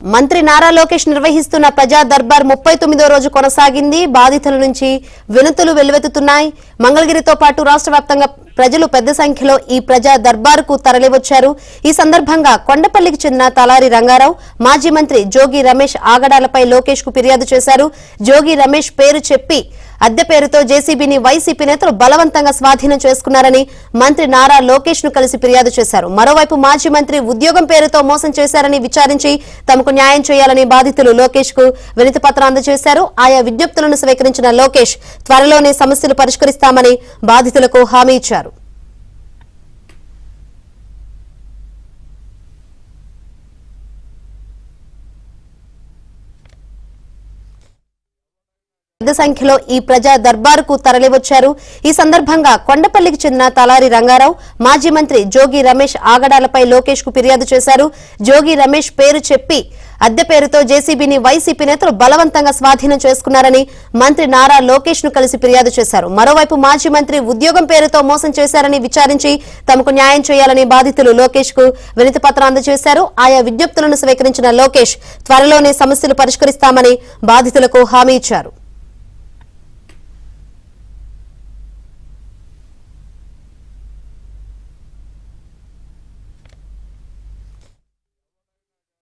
మంత్రి నారా లోకేష్ నిర్వహిస్తున్న ప్రజా దర్బార్ 39వ రోజు కొనసాగింది. బాధితుల నుంచి వినతులు వెల్లువెత్తుతున్నాయి. మంగళగిరితో పాటు రాష్ట్ర వ్యాప్తంగా ప్రజలు పెద్ద సంఖ్యలో ఈ ప్రజా దర్బార్ కు తరలివచ్చారు. ఈ సందర్భంగా కొండపల్లికి చెందిన తలారి రంగారావు మాజీ మంత్రి జోగి రమేష్ ఆగడాలపై లోకేష్ కు ఫిర్యాదు చేశారు. జోగి రమేష్ పేరు చెప్పి అద్దె పేరుతో జేసీబీని వైసీపీ నేతలు బలవంతంగా స్వాధీనం చేసుకున్నారని మంత్రి నారా లోకేష్ ను కలిసి ఫిర్యాదు చేశారు. మరోవైపు మాజీ మంత్రి ఉద్యోగం పేరుతో మోసం చేశారని విచారించి తమకు న్యాయం చేయాలని బాధితులు లోకేష్ కు వినతి పత్రం అందజేశారు. ఆయా విజ్ఞప్తులను స్వీకరించిన లోకేష్ త్వరలోనే సమస్యలు పరిష్కరిస్తామని బాధితులకు హామీ ఇచ్చారు. పెద్ద సంఖ్యలో ఈ ప్రజా దర్బార్ కు తరలివచ్చారు. ఈ సందర్భంగా కొండపల్లికి చెందిన తలారి రంగారావు మాజీ మంత్రి జోగి రమేష్ ఆగడాలపై లోకేష్ కు ఫిర్యాదు చేశారు. జోగి రమేష్ పేరు చెప్పి అద్దె పేరుతో జేసీబీని వైసీపీ నేతలు బలవంతంగా స్వాధీనం చేసుకున్నారని మంత్రి నారా లోకేష్ ను కలిసి ఫిర్యాదు చేశారు. మరోవైపు మాజీ మంత్రి ఉద్యోగం పేరుతో మోసం చేశారని విచారించి తమకు న్యాయం చేయాలని బాధితులు లోకేష్ కు వినతి పత్రం అందజేశారు. ఆయా విజ్ఞప్తులను స్వీకరించిన లోకేష్ త్వరలోనే సమస్యలు పరిష్కరిస్తామని బాధితులకు హామీ ఇచ్చారు.